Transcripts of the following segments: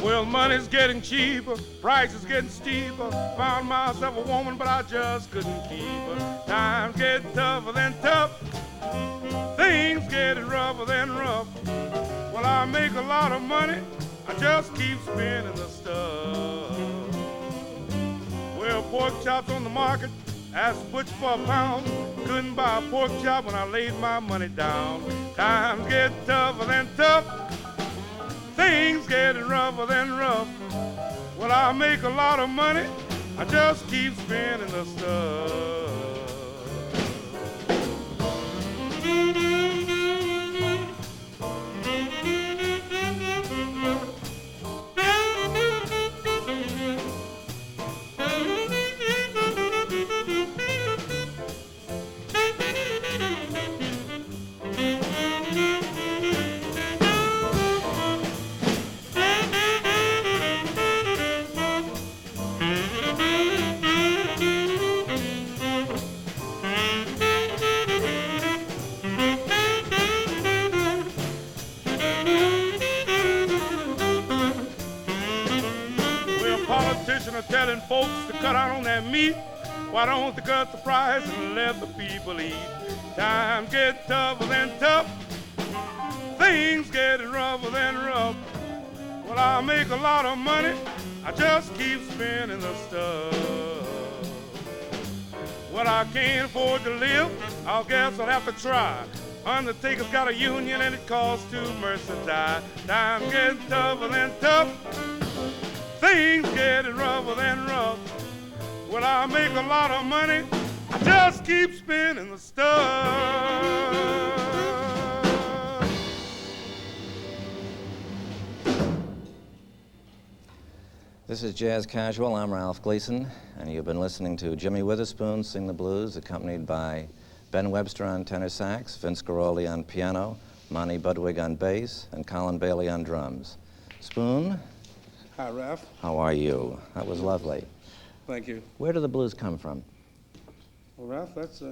Well, money's getting cheaper, price is getting steeper. Found myself a woman, but I just couldn't keep her. Times get tougher than tough, things getting rougher than rough. Well, I make a lot of money, I just keep spending the stuff. Well, pork chops on the market, asked butcher for a pound. Couldn't buy a pork chop when I laid my money down. Times get tougher than tough, things getting rougher than rough. Well, I make a lot of money, I just keep spending the stuff. Are telling folks to cut out on that meat. Why don't they cut the price and let the people eat? Times get tougher than tough, things getting rougher than rough. Well, I make a lot of money, I just keep spending the stuff. Well, I can't afford to live, I guess I'll have to try. Undertaker's got a union and it costs too much to die. Times get tougher than tough, things getting rougher than rough. Well, I make a lot of money, I just keep spending the stuff. This is Jazz Casual. I'm Ralph Gleason, and you've been listening to Jimmy Witherspoon sing the blues, accompanied by Ben Webster on tenor sax, Vince Guaraldi on piano, Monty Budwig on bass, and Colin Bailey on drums. Spoon? Hi, Ralph. How are you? That was lovely. Thank you. Where do the blues come from? Well, Ralph, that's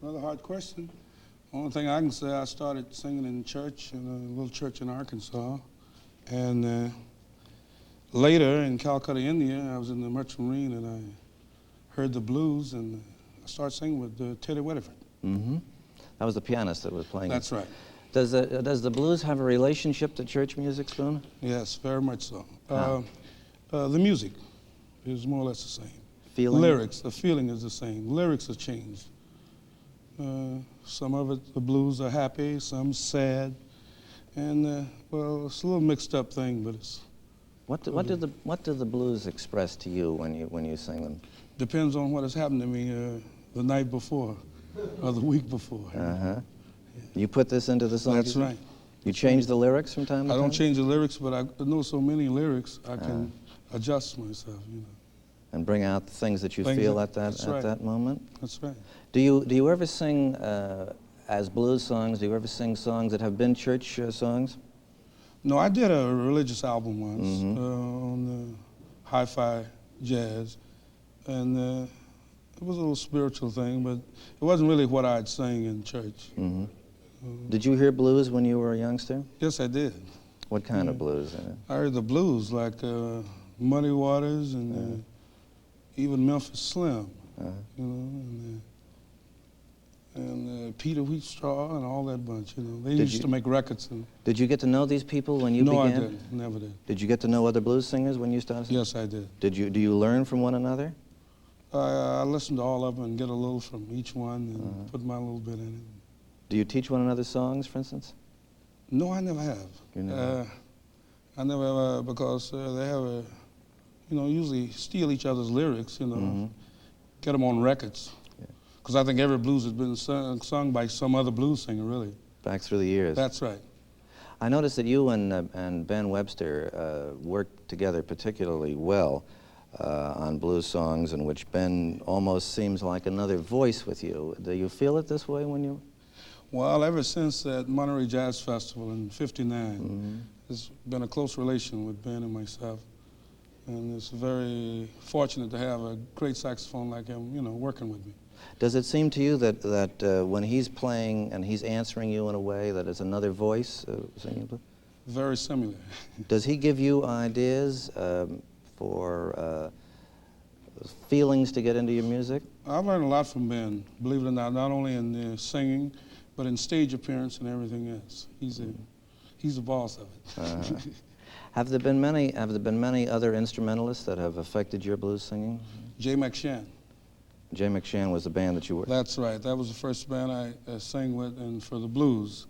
another hard question. Only thing I can say, I started singing in church, in a little church in Arkansas. And later in Calcutta, India, I was in the Merchant Marine and I heard the blues and I started singing with Teddy Whitterford. Mm-hmm. That was the pianist that was playing. That's right. Does the blues have a relationship to church music, Spoon? Yes, very much so. The music is more or less the same. Feeling? Lyrics, the feeling is the same. Lyrics have changed. Some of it, the blues are happy, some sad, and well, it's a little mixed up thing, but it's. What do the blues express to you when you sing them? Depends on what has happened to me the night before or the week before. Uh-huh. You put this into the song? That's right. You change the lyrics from time to time? I don't change the lyrics, but I know so many lyrics, I can adjust myself, you know. And bring out the things that you feel at that moment? That's right. Do you ever sing as blues songs? Do you ever sing songs that have been church songs? No, I did a religious album once Mm-hmm. on hi-fi jazz, and it was a little spiritual thing, but it wasn't really what I'd sing in church. Mm-hmm. Did you hear blues when you were a youngster? Yes, I did. What kind of blues? I heard the blues, like Muddy Waters and even Memphis Slim, you know, and Peter Wheatstraw and all that bunch, you know. They used to make records. Did you get to know these people when you began? No, I didn't. Never did. Did you get to know other blues singers when you started singing? Yes, I did. Do you learn from one another? I listened to all of them and get a little from each one and put my little bit in it. Do you teach one another songs, for instance? No, I never have. You never? I never have, because they have a, you know, usually steal each other's lyrics, you know, get them on records. Because I think every blues has been sung by some other blues singer, really. Back through the years. That's right. I noticed that you and Ben Webster worked together particularly well on blues songs, in which Ben almost seems like another voice with you. Do you feel it this way when you? Well, ever since that Monterey Jazz Festival in '59, there's been a close relation with Ben and myself. And it's very fortunate to have a great saxophone like him, you know, working with me. Does it seem to you that when he's playing and he's answering you in a way that is another voice singing? Very similar. Does he give you ideas for feelings to get into your music? I've learned a lot from Ben, believe it or not only in singing, but in stage appearance and everything else. He's the boss of it. Have there been many other instrumentalists that have affected your blues singing? Jay McShann. Jay McShann was the band that you were. That's right. That was the first band I sang with, and for the blues,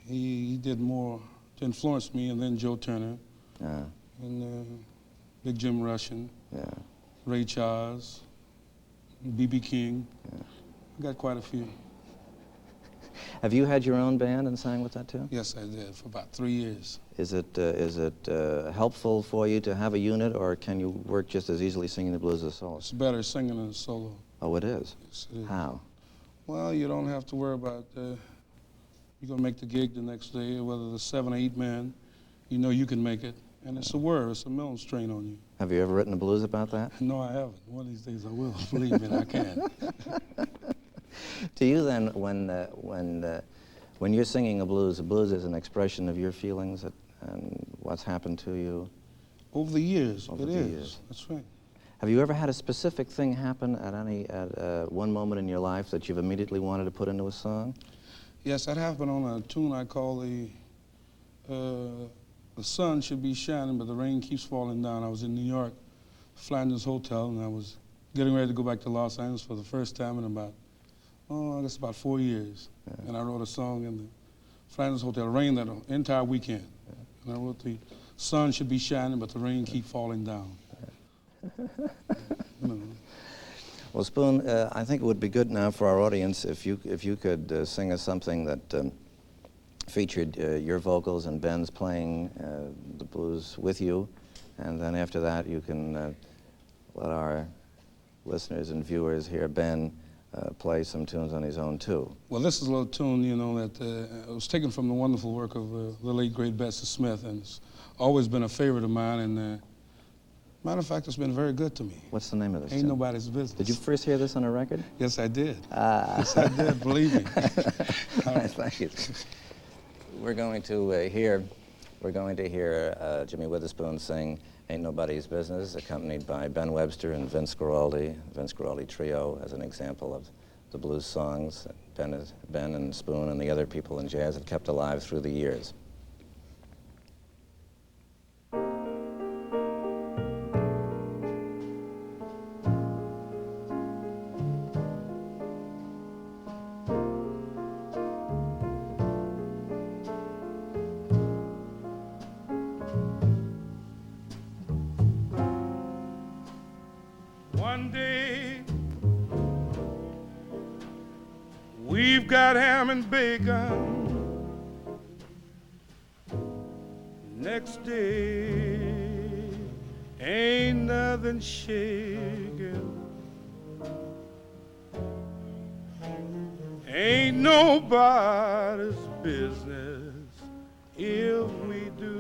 he did more to influence me, and then Joe Turner, and Big Jim Russian, Ray Charles, B.B. King. I got quite a few. Have you had your own band and sang with that too? Yes, I did, for about 3 years. Is it helpful for you to have a unit, or can you work just as easily singing the blues as a solo? It's better singing than a solo. Oh, it is? Yes, it is. How? Well, you don't have to worry about you're going to make the gig the next day, whether there's 7 or 8 men. You know you can make it. And it's a whir, it's a million strain on you. Have you ever written a blues about that? No, I haven't. One of these days I will. Believe me, I can. To you then, when you're singing a blues is an expression of your feelings and what's happened to you? Over the years, Over it the is. years. That's right. Have you ever had a specific thing happen at one moment in your life that you've immediately wanted to put into a song? Yes, that happened on a tune I call The Sun Should Be Shining, but the rain keeps falling down. I was in New York, Flanders Hotel, and I was getting ready to go back to Los Angeles for the first time in about 4 years. And I wrote a song in the Flanders Hotel. It rained that entire weekend. And I wrote the sun should be shining, but the rain keep falling down. You know. Well, Spoon, I think it would be good now for our audience if you could sing us something that featured your vocals and Ben's playing the blues with you, and then after that you can let our listeners and viewers hear Ben play some tunes on his own too. Well, this is a little tune, you know, that was taken from the wonderful work of the late great Bessie Smith, and it's always been a favorite of mine. And matter of fact, it's been very good to me. What's the name of this? Ain't tune? Nobody's Business. Did you first hear this on a record? Yes, I did. Yes, I did. Believe me. All right, thank you. We're going to hear Jimmy Witherspoon sing "Ain't Nobody's Business," accompanied by Ben Webster and Vince Guaraldi Trio, as an example of the blues songs that Ben and Spoon and the other people in jazz have kept alive through the years. One day we've got ham and bacon. Next day ain't nothing shaking. Ain't nobody's business if we do.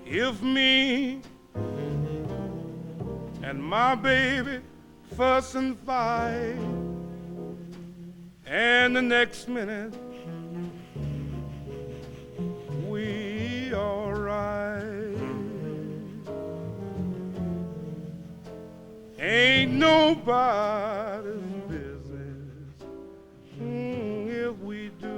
If me and my baby fuss and fight, and the next minute we alright, ain't nobody's business if we do.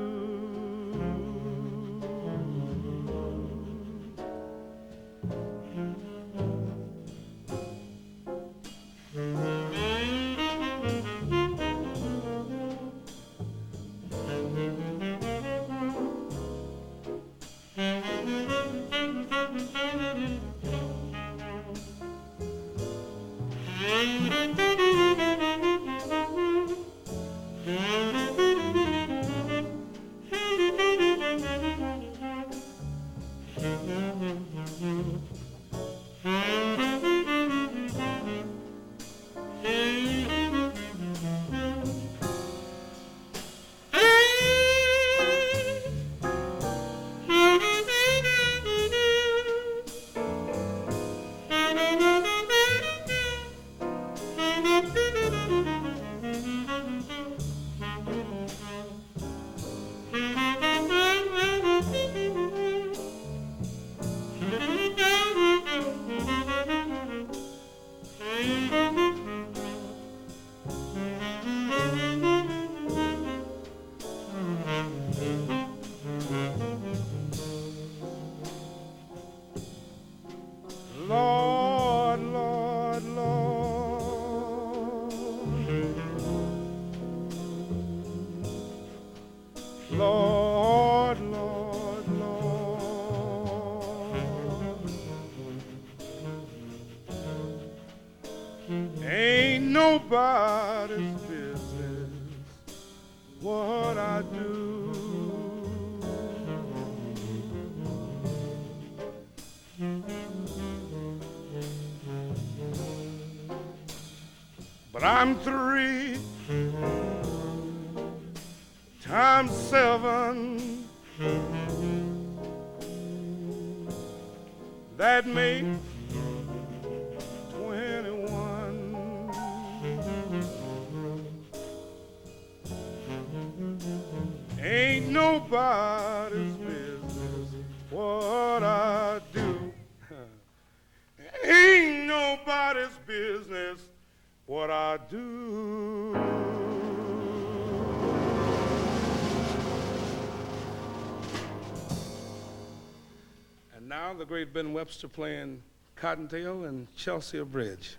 nobody's business what I do. But I'm 3 times 7. That makes 21. Ain't nobody's business what I do. Ain't nobody's business what I do. And now the great Ben Webster playing Cottontail and Chelsea Bridge.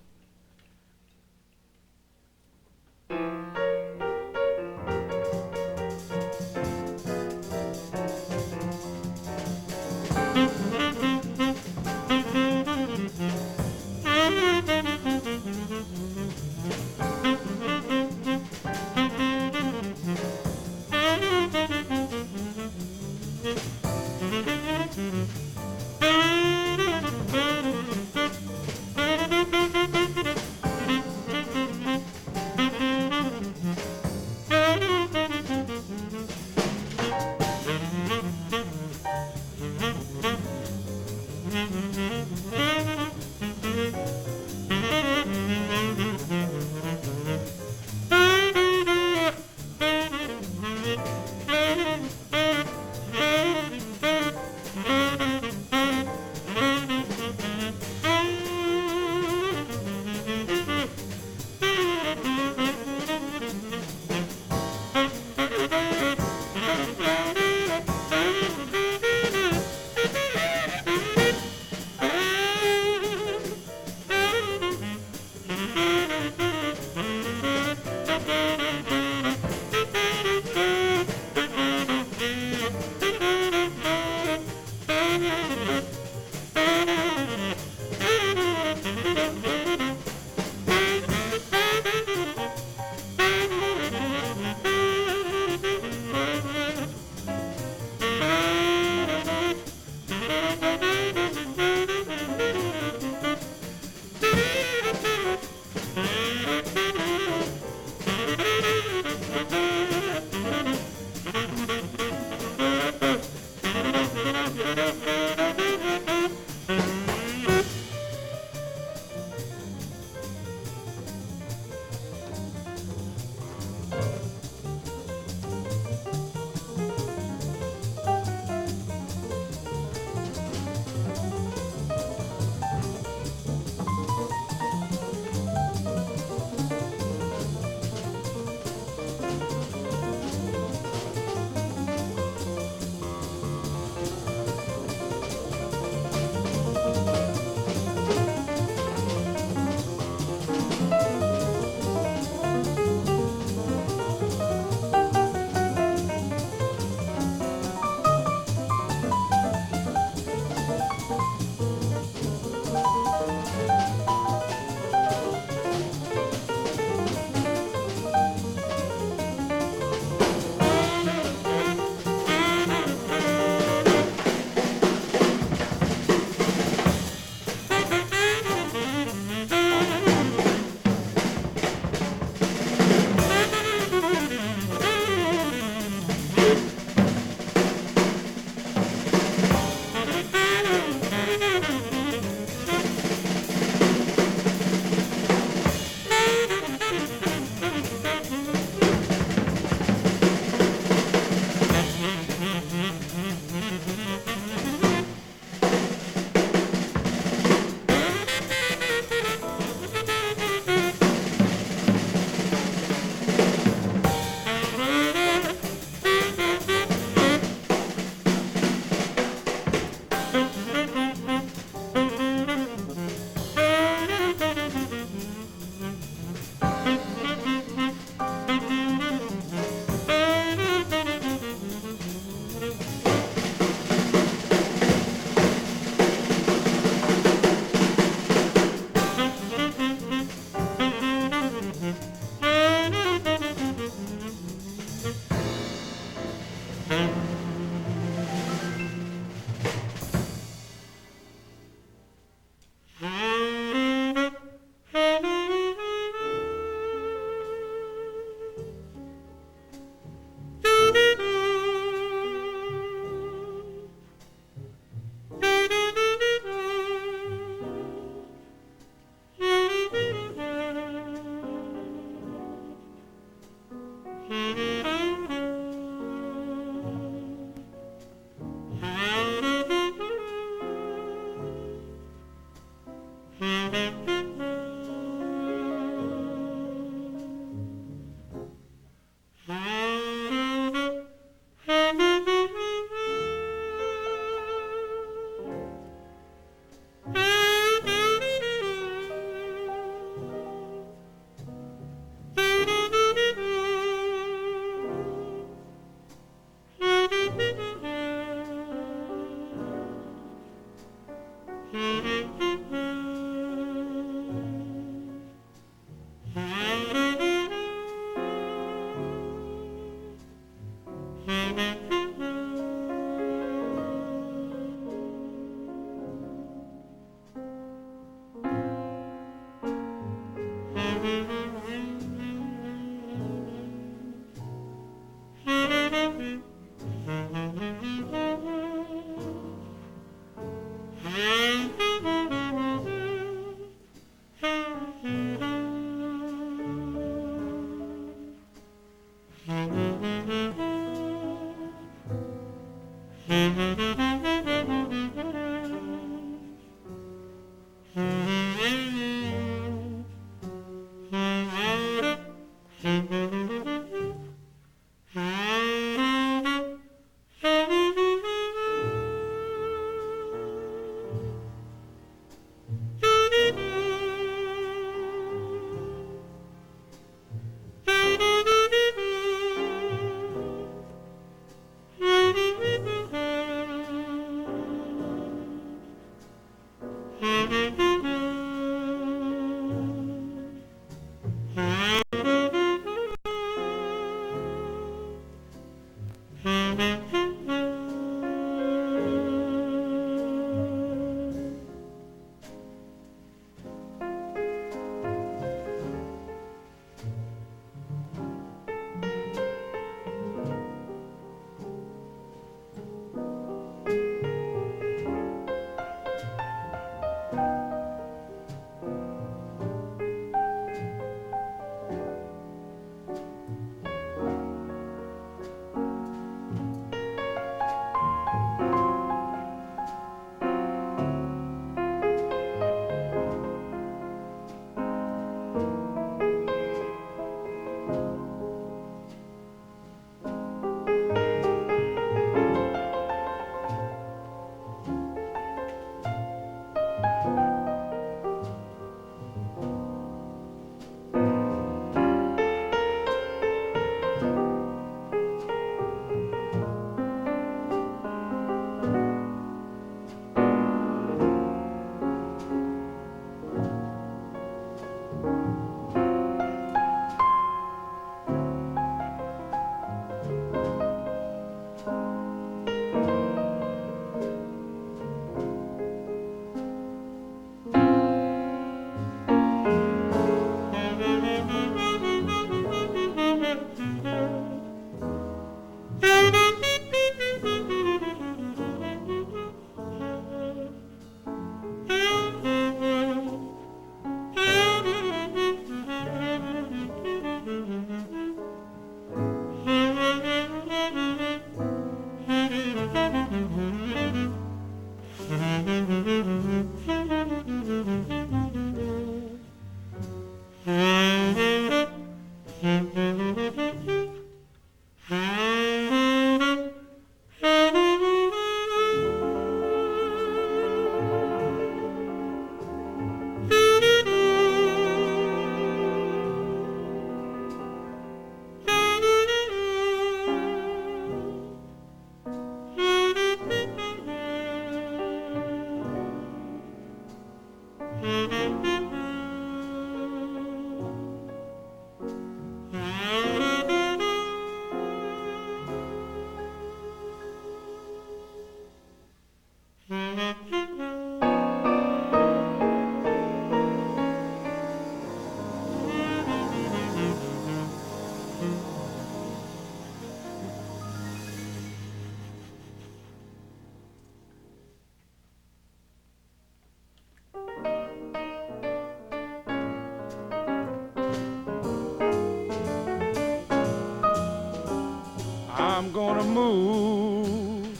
I'm gonna move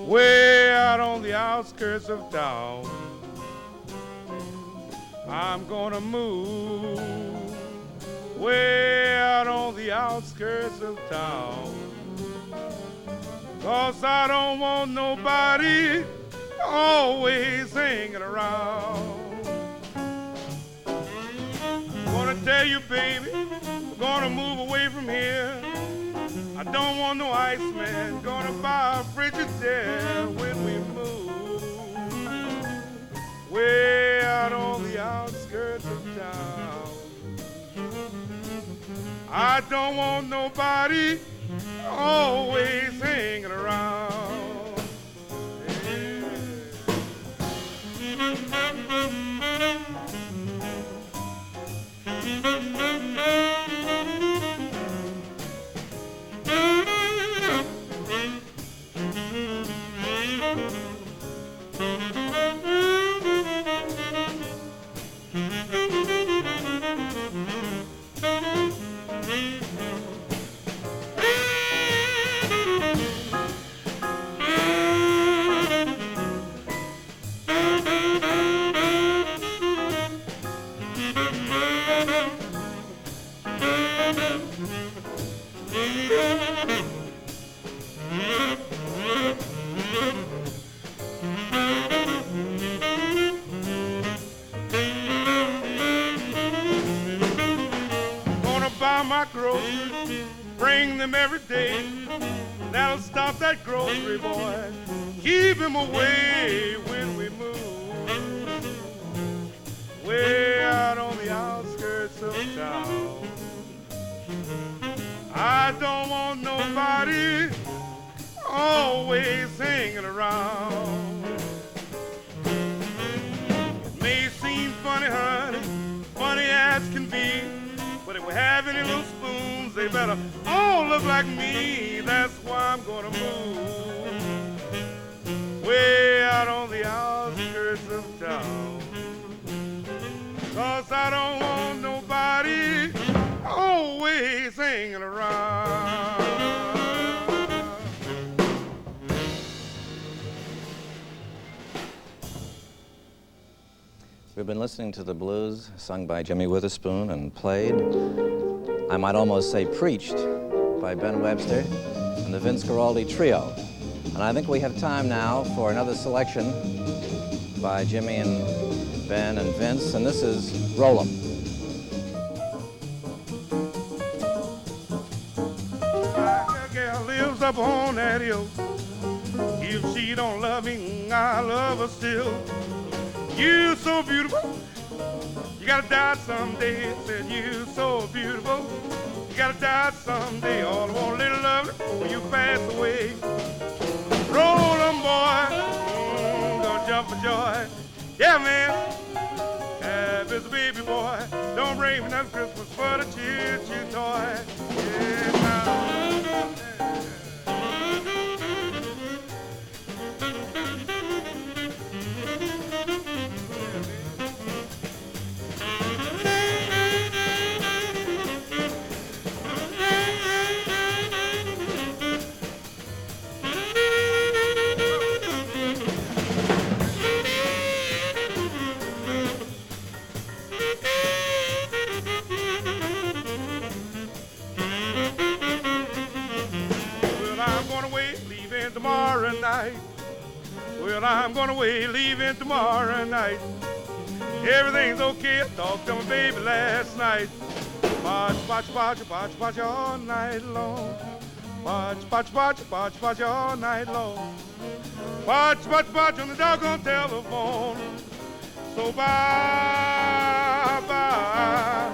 way out on the outskirts of town. I'm gonna move way out on the outskirts of town. 'Cause I don't want nobody always hanging around. Gonna tell you, baby, we're gonna move away from here. I don't want no Iceman, gonna buy a Frigidaire when we move. I don't want nobody always hanging around. Buy my groceries, bring them every day. That'll stop that grocery boy, keep him away when we move. Way out on the outskirts of town. I don't want nobody always hanging around. It may seem funny, honey, funny as can be, but if we have any little spoons, they better all look like me. That's why I'm gonna move way out on the outskirts of town. 'Cause I don't want nobody always hanging around. We've been listening to the blues sung by Jimmy Witherspoon and played, I might almost say preached, by Ben Webster and the Vince Guaraldi Trio. And I think we have time now for another selection by Jimmy and Ben and Vince, and this is Roll 'em. My gal lives up on that hill. If she don't love me, I love her still. You so beautiful, you gotta die someday. Said you so beautiful, you gotta die someday. All I want, little lovely, when you pass away. Roll 'em, boy, gonna jump for joy. Yeah, man, have is a baby boy. Don't bring me no Christmas but a choo-choo toy. Yeah, now. Tomorrow night. Well, I'm going away, leaving tomorrow night. Everything's okay, I talked to my baby last night. Watch, watch, watch, watch, watch all night long. Watch, watch, watch, watch, watch all night long. Watch, watch, watch on the doggone telephone. So bye, bye,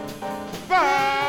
bye.